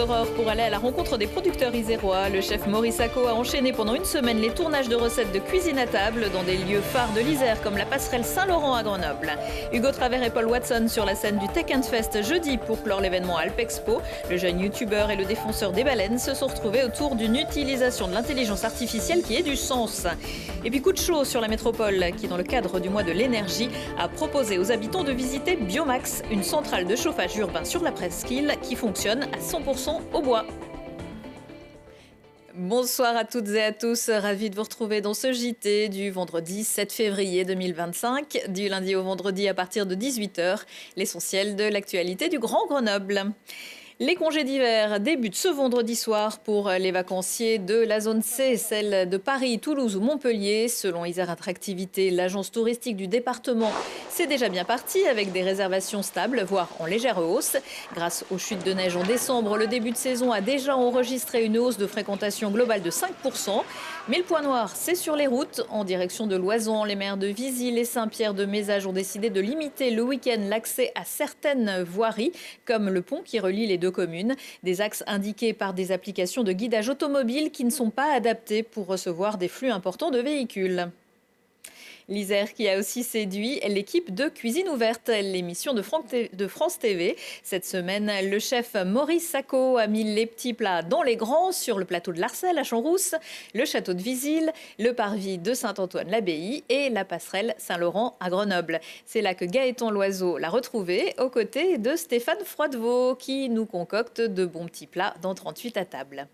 Aurore pour aller à la rencontre des producteurs isérois. Le chef Maurice Sacco a enchaîné pendant une semaine les tournages de recettes de cuisine à table dans des lieux phares de l'Isère comme la passerelle Saint-Laurent à Grenoble. Hugo Travers et Paul Watson sur la scène du Tech Fest jeudi pour clore l'événement Alpexpo. Le jeune youtubeur et le défenseur des baleines se sont retrouvés autour d'une utilisation de l'intelligence artificielle qui ait du sens. Et puis coup de chaud sur la métropole qui, dans le cadre du mois de l'énergie, a proposé aux habitants de visiter Biomax, une centrale de chauffage urbain sur la presqu'île qui fonctionne à 100% au bois. Bonsoir à toutes et à tous, ravi de vous retrouver dans ce JT du vendredi 7 février 2025, du lundi au vendredi à partir de 18h, l'essentiel de l'actualité du Grand Grenoble. Les congés d'hiver débutent ce vendredi soir pour les vacanciers de la zone C, celle de Paris, Toulouse ou Montpellier. Selon Isère Attractivité, l'agence touristique du département, c'est déjà bien parti avec des réservations stables, voire en légère hausse. Grâce aux chutes de neige en décembre, le début de saison a déjà enregistré une hausse de fréquentation globale de 5%. Mais le point noir, c'est sur les routes. En direction de Loizan, les maires de Vizy et Saint-Pierre-de-Mézage ont décidé de limiter le week-end l'accès à certaines voiries, comme le pont qui relie les deux communes. Des axes indiqués par des applications de guidage automobile qui ne sont pas adaptés pour recevoir des flux importants de véhicules. L'Isère qui a aussi séduit l'équipe de Cuisine Ouverte, l'émission de France TV. Cette semaine, le chef Maurice Sacco a mis les petits plats dans les grands sur le plateau de l'Arcel à Champs-Rousse, le château de Vizille, le parvis de Saint-Antoine-l'Abbaye et la passerelle Saint-Laurent à Grenoble. C'est là que Gaëtan Loiseau l'a retrouvé aux côtés de Stéphane Froidevaux qui nous concocte de bons petits plats dans 38 à table.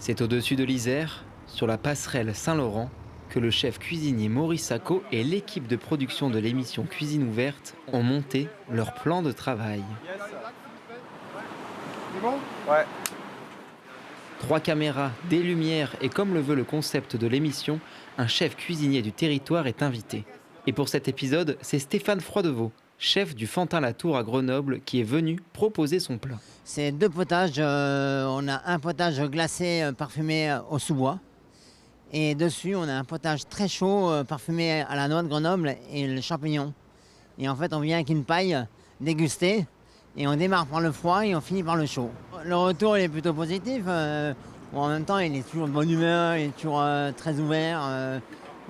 C'est au-dessus de l'Isère, sur la passerelle Saint-Laurent, que le chef cuisinier Maurice Sacco et l'équipe de production de l'émission Cuisine Ouverte ont monté leur plan de travail. C'est bon ? Ouais. 3 caméras, des lumières et comme le veut le concept de l'émission, un chef cuisinier du territoire est invité. Et pour cet épisode, c'est Stéphane Froidevaux, chef du Fantin-la-Tour à Grenoble, qui est venu proposer son plat. C'est 2 potages, on a un potage glacé parfumé au sous-bois. Et dessus, on a un potage très chaud, parfumé à la noix de Grenoble et le champignon. Et en fait, on vient avec une paille déguster et on démarre par le froid et on finit par le chaud. Le retour il est plutôt positif. En même temps, il est toujours de bonne humeur, il est toujours très ouvert.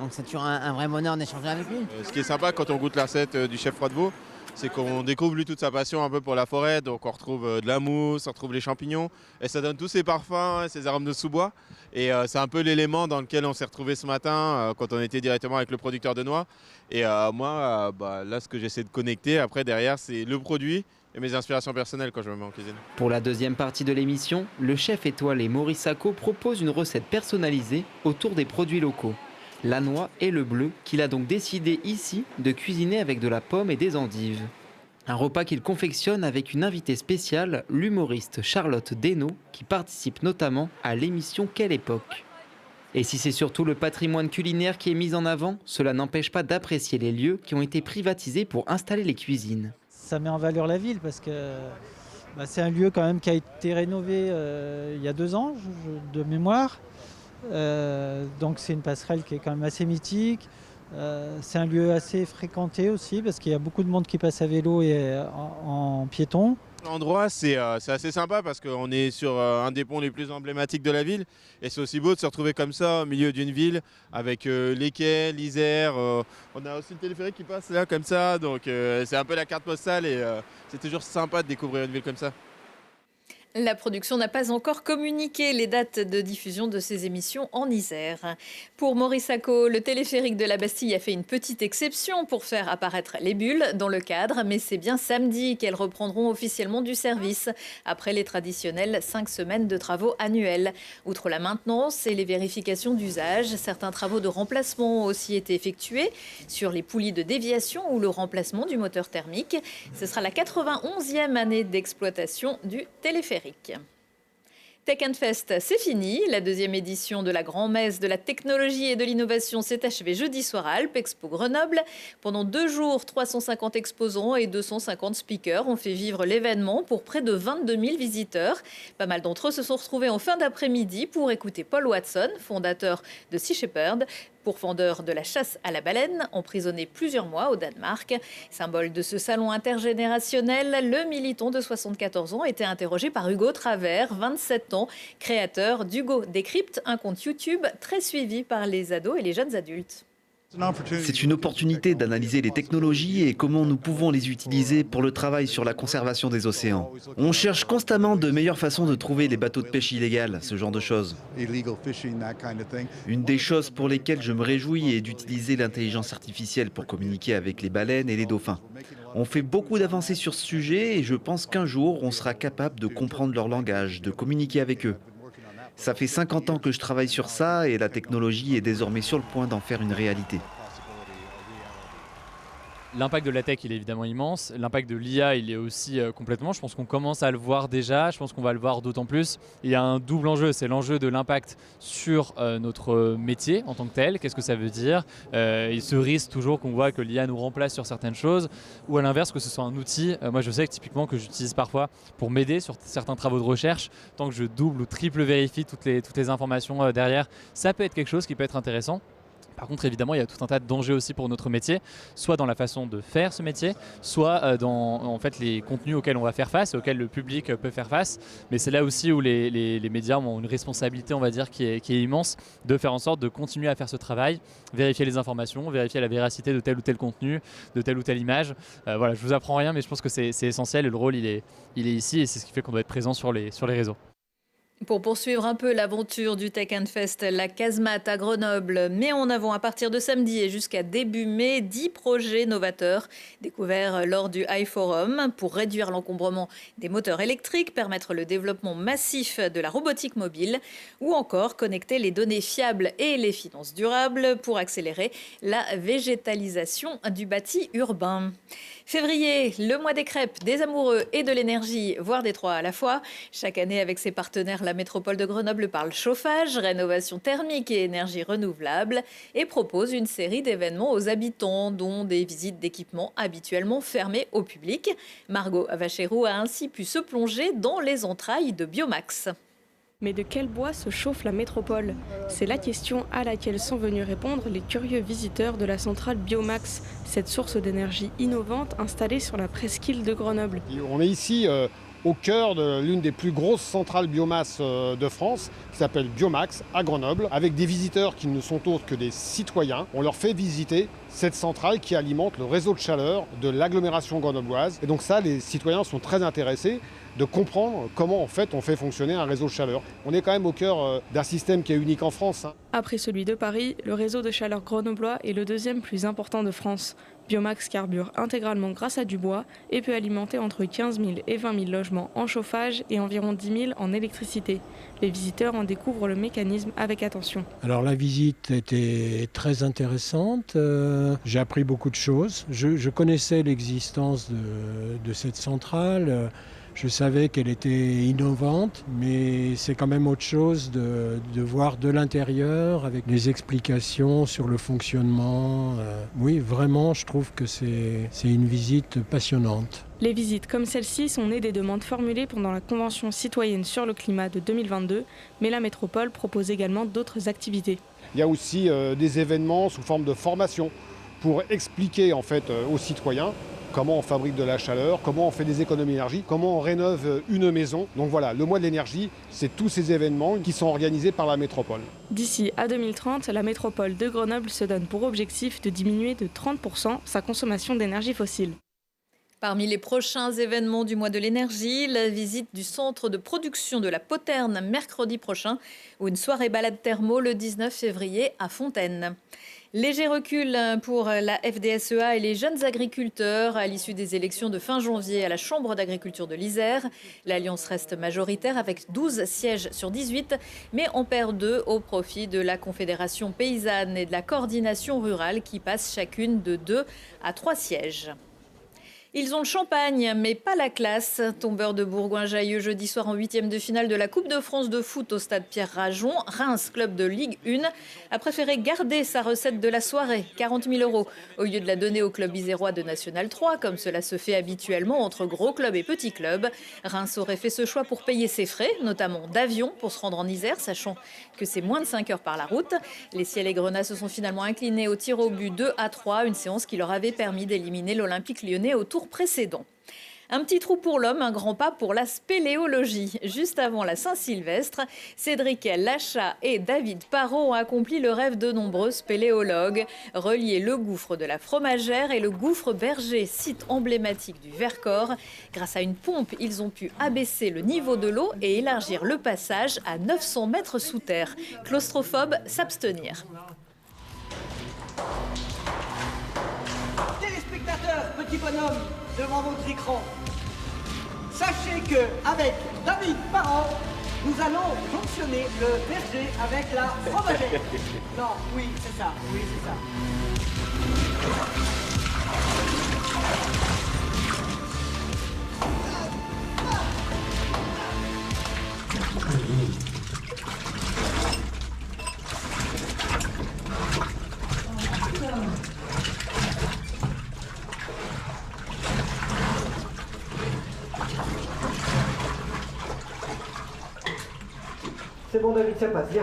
Donc c'est toujours un vrai bonheur d'échanger avec lui. Ce qui est sympa quand on goûte la recette du chef Froidevaux, c'est qu'on découvre lui toute sa passion un peu pour la forêt. Donc on retrouve de la mousse, on retrouve les champignons. Et ça donne tous ses parfums, ses arômes de sous-bois. Et c'est un peu l'élément dans lequel on s'est retrouvé ce matin quand on était directement avec le producteur de noix. Et moi, là, ce que j'essaie de connecter après derrière, c'est le produit et mes inspirations personnelles quand je me mets en cuisine. Pour la deuxième partie de l'émission, le chef étoilé Maurice Sacco propose une recette personnalisée autour des produits locaux. La noix et le bleu, qu'il a donc décidé ici de cuisiner avec de la pomme et des endives. Un repas qu'il confectionne avec une invitée spéciale, l'humoriste Charlotte Desnaux, qui participe notamment à l'émission Quelle époque. Et si c'est surtout le patrimoine culinaire qui est mis en avant, cela n'empêche pas d'apprécier les lieux qui ont été privatisés pour installer les cuisines. Ça met en valeur la ville parce que c'est un lieu quand même qui a été rénové il y a 2 ans de mémoire. Donc c'est une passerelle qui est quand même assez mythique. C'est un lieu assez fréquenté aussi parce qu'il y a beaucoup de monde qui passe à vélo et en piéton. L'endroit, c'est assez sympa parce qu'on est sur un des ponts les plus emblématiques de la ville. Et c'est aussi beau de se retrouver comme ça au milieu d'une ville avec les quais, l'Isère. On a aussi le téléphérique qui passe là comme ça. Donc c'est un peu la carte postale et c'est toujours sympa de découvrir une ville comme ça. La production n'a pas encore communiqué les dates de diffusion de ces émissions en Isère. Pour Maurice Sacco, le téléphérique de la Bastille a fait une petite exception pour faire apparaître les bulles dans le cadre, mais c'est bien samedi qu'elles reprendront officiellement du service, après les traditionnelles 5 semaines de travaux annuels. Outre la maintenance et les vérifications d'usage, certains travaux de remplacement ont aussi été effectués sur les poulies de déviation ou le remplacement du moteur thermique. Ce sera la 91e année d'exploitation du téléphérique. Tech Fest, c'est fini. La 2e édition de la grand-messe de la technologie et de l'innovation s'est achevée jeudi soir à Alpexpo Grenoble. Pendant 2 jours, 350 exposants et 250 speakers ont fait vivre l'événement pour près de 22 000 visiteurs. Pas mal d'entre eux se sont retrouvés en fin d'après-midi pour écouter Paul Watson, fondateur de Sea Shepherd, Pourfendeur de la chasse à la baleine, emprisonné plusieurs mois au Danemark. Symbole de ce salon intergénérationnel, le militant de 74 ans était interrogé par Hugo Travers, 27 ans, créateur d'Hugo Décrypte, un compte YouTube très suivi par les ados et les jeunes adultes. C'est une opportunité d'analyser les technologies et comment nous pouvons les utiliser pour le travail sur la conservation des océans. On cherche constamment de meilleures façons de trouver les bateaux de pêche illégales, ce genre de choses. Une des choses pour lesquelles je me réjouis est d'utiliser l'intelligence artificielle pour communiquer avec les baleines et les dauphins. On fait beaucoup d'avancées sur ce sujet et je pense qu'un jour on sera capable de comprendre leur langage, de communiquer avec eux. Ça fait 50 ans que je travaille sur ça et la technologie est désormais sur le point d'en faire une réalité. L'impact de la tech, il est évidemment immense. L'impact de l'IA, il est aussi complètement. Je pense qu'on commence à le voir déjà. Je pense qu'on va le voir d'autant plus. Il y a un double enjeu. C'est l'enjeu de l'impact sur notre métier en tant que tel. Qu'est-ce que ça veut dire ? Il se risque toujours qu'on voit que l'IA nous remplace sur certaines choses. Ou à l'inverse, que ce soit un outil. Moi, je sais que typiquement que j'utilise parfois pour m'aider sur certains travaux de recherche. Tant que je double ou triple vérifie toutes les informations derrière, ça peut être quelque chose qui peut être intéressant. Par contre, évidemment, il y a tout un tas de dangers aussi pour notre métier, soit dans la façon de faire ce métier, soit dans en fait, les contenus auxquels on va faire face, auxquels le public peut faire face. Mais c'est là aussi où les médias ont une responsabilité, on va dire, qui est immense, de faire en sorte de continuer à faire ce travail, vérifier les informations, vérifier la véracité de tel ou tel contenu, de telle ou telle image. Voilà, je vous apprends rien, mais je pense que c'est essentiel et le rôle, il est ici et c'est ce qui fait qu'on doit être présent sur les réseaux. Pour poursuivre un peu l'aventure du Tech Fest, la Casemate à Grenoble met en avant à partir de samedi et jusqu'à début mai 10 projets novateurs découverts lors du iForum pour réduire l'encombrement des moteurs électriques, permettre le développement massif de la robotique mobile ou encore connecter les données fiables et les finances durables pour accélérer la végétalisation du bâti urbain. Février, le mois des crêpes, des amoureux et de l'énergie, voire des trois à la fois. Chaque année, avec ses partenaires, la métropole de Grenoble parle chauffage, rénovation thermique et énergie renouvelable et propose une série d'événements aux habitants, dont des visites d'équipements habituellement fermés au public. Margot Vacherou a ainsi pu se plonger dans les entrailles de Biomax. Mais de quel bois se chauffe la métropole ? C'est la question à laquelle sont venus répondre les curieux visiteurs de la centrale Biomax, cette source d'énergie innovante installée sur la presqu'île de Grenoble. On est ici au cœur de l'une des plus grosses centrales biomasse de France, qui s'appelle Biomax, à Grenoble, avec des visiteurs qui ne sont autres que des citoyens. On leur fait visiter cette centrale qui alimente le réseau de chaleur de l'agglomération grenobloise. Et donc ça, les citoyens sont très intéressés de comprendre comment en fait on fait fonctionner un réseau de chaleur. On est quand même au cœur d'un système qui est unique en France. Après celui de Paris, le réseau de chaleur grenoblois est le deuxième plus important de France. Biomax carbure intégralement grâce à du bois et peut alimenter entre 15 000 et 20 000 logements en chauffage et environ 10 000 en électricité. Les visiteurs en découvrent le mécanisme avec attention. Alors la visite était très intéressante, j'ai appris beaucoup de choses. Je connaissais l'existence de cette centrale. Je savais qu'elle était innovante, mais c'est quand même autre chose de voir de l'intérieur avec des explications sur le fonctionnement. Oui, vraiment, je trouve que c'est une visite passionnante. Les visites comme celle-ci sont nées des demandes formulées pendant la Convention citoyenne sur le climat de 2022, mais la métropole propose également d'autres activités. Il y a aussi des événements sous forme de formation pour expliquer en fait aux citoyens comment on fabrique de la chaleur, comment on fait des économies d'énergie, comment on rénove une maison. Donc voilà, le mois de l'énergie, c'est tous ces événements qui sont organisés par la métropole. D'ici à 2030, la métropole de Grenoble se donne pour objectif de diminuer de 30% sa consommation d'énergie fossile. Parmi les prochains événements du mois de l'énergie, la visite du centre de production de la Poterne mercredi prochain ou une soirée balade thermo le 19 février à Fontaine. Léger recul pour la FDSEA et les jeunes agriculteurs à l'issue des élections de fin janvier à la Chambre d'agriculture de l'Isère. L'Alliance reste majoritaire avec 12 sièges sur 18, mais en perd 2 au profit de la Confédération paysanne et de la coordination rurale qui passent chacune de 2 à 3 sièges. Ils ont le champagne, mais pas la classe. Tombeur de Bourgoin-Jallieu jeudi soir en 8e de finale de la Coupe de France de foot au stade Pierre-Rajon, Reims, club de Ligue 1, a préféré garder sa recette de la soirée, 40 000 €, au lieu de la donner au club isérois de National 3, comme cela se fait habituellement entre gros clubs et petits clubs. Reims aurait fait ce choix pour payer ses frais, notamment d'avion, pour se rendre en Isère, sachant que c'est moins de 5 heures par la route. Les Ciel et Grenats se sont finalement inclinés au tir au but 2-3, une séance qui leur avait permis d'éliminer l'Olympique lyonnais au tour précédent. Un petit trou pour l'homme, un grand pas pour la spéléologie. Juste avant la Saint-Sylvestre, Cédric Lachat et David Parot ont accompli le rêve de nombreux spéléologues. Relier le gouffre de la Fromagère et le gouffre Berger, site emblématique du Vercors. Grâce à une pompe, ils ont pu abaisser le niveau de l'eau et élargir le passage à 900 mètres sous terre. Claustrophobes, s'abstenir. Téléspectateurs, petits bonhommes, devant votre écran, sachez que avec David Parent, nous allons fonctionner le berger avec la fromagère. Non, oui, c'est ça, oui, c'est ça. C'est bon David, ça passe, viens.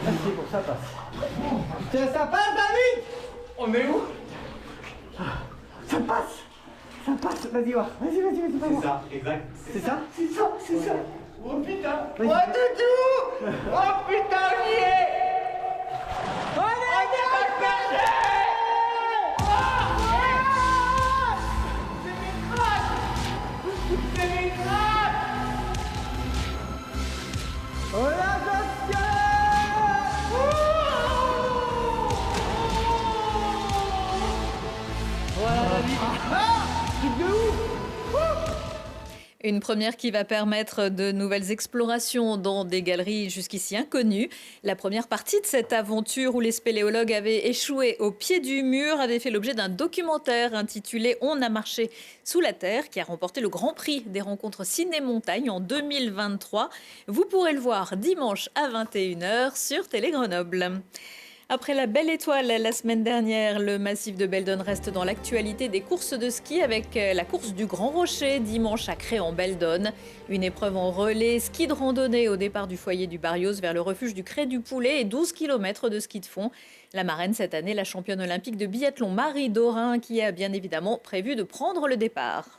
C'est bon, ça passe. Ça passe David. On est où? Ça passe, vas-y voir, vas-y, C'est ça, exact. C'est ça. Oh putain. Oh Doudou. Oh putain, on y est. On est dans le berger. Oh la Bastia! Voilà David. Truc de ouf! Une première qui va permettre de nouvelles explorations dans des galeries jusqu'ici inconnues. La première partie de cette aventure où les spéléologues avaient échoué au pied du mur avait fait l'objet d'un documentaire intitulé « On a marché sous la terre » qui a remporté le Grand Prix des rencontres Ciné-Montagne en 2023. Vous pourrez le voir dimanche à 21 h sur Télé Grenoble. Après la belle étoile la semaine dernière, le massif de Beldon reste dans l'actualité des courses de ski avec la course du Grand Rocher dimanche à Créan-Beldon. Une épreuve en relais, ski de randonnée au départ du foyer du Barrios vers le refuge du Cré du Poulet et 12 km de ski de fond. La marraine cette année, la championne olympique de biathlon Marie Dorin qui a bien évidemment prévu de prendre le départ.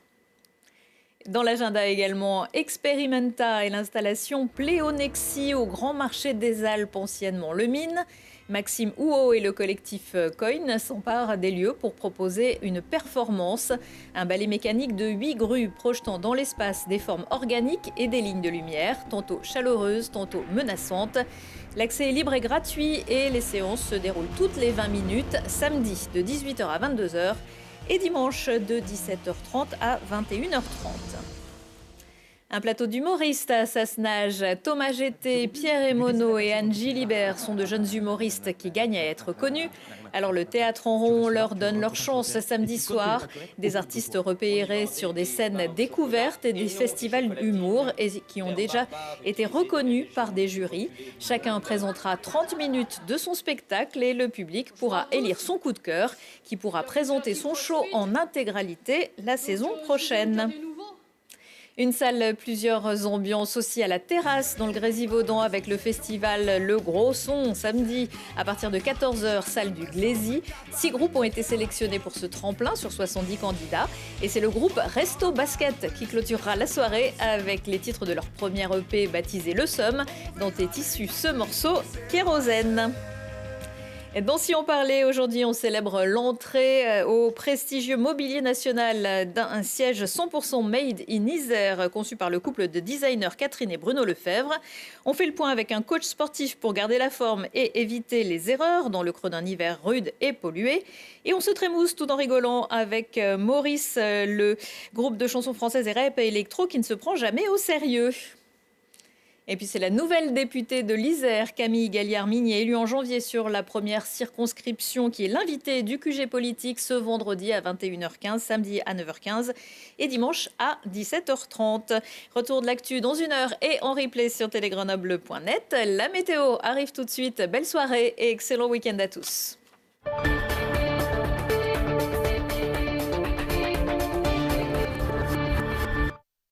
Dans l'agenda également, Experimenta et l'installation Pléonexie au Grand Marché des Alpes, anciennement Le Mine. Maxime Houot et le collectif Coin s'emparent des lieux pour proposer une performance. Un ballet mécanique de 8 grues projetant dans l'espace des formes organiques et des lignes de lumière, tantôt chaleureuses, tantôt menaçantes. L'accès est libre et gratuit et les séances se déroulent toutes les 20 minutes, samedi de 18 h à 22 h et dimanche de 17 h 30 à 21 h 30. Un plateau d'humoristes à Sassenage. Thomas Getté, Pierre Emono et Anne Gilibert sont de jeunes humoristes qui gagnent à être connus. Alors le théâtre en rond leur donne leur chance samedi soir. Des artistes repérés sur des scènes découvertes et des festivals d'humour et qui ont déjà été reconnus par des jurys. Chacun présentera 30 minutes de son spectacle et le public pourra élire son coup de cœur qui pourra présenter son show en intégralité la saison prochaine. Une salle, plusieurs ambiances aussi à la terrasse dans le Grésivaudan avec le festival Le Gros Son samedi à partir de 14 h, salle du Glézy. 6 groupes ont été sélectionnés pour ce tremplin sur 70 candidats. Et c'est le groupe Resto Basket qui clôturera la soirée avec les titres de leur première EP baptisé Le Somme, dont est issu ce morceau Kérosène. Dans Si on parlait, aujourd'hui, on célèbre l'entrée au prestigieux Mobilier National d'un siège 100% made in Isère, conçu par le couple de designers Catherine et Bruno Lefebvre. On fait le point avec un coach sportif pour garder la forme et éviter les erreurs dans le creux d'un hiver rude et pollué. Et on se trémousse tout en rigolant avec Maurice, le groupe de chansons françaises et rap et électro qui ne se prend jamais au sérieux. Et puis c'est la nouvelle députée de l'Isère, Camille Galliard-Migné, élue en janvier sur la première circonscription, qui est l'invitée du QG politique ce vendredi à 21h15, samedi à 9h15 et dimanche à 17h30. Retour de l'actu dans 1 heure et en replay sur télégrenoble.net. La météo arrive tout de suite. Belle soirée et excellent week-end à tous.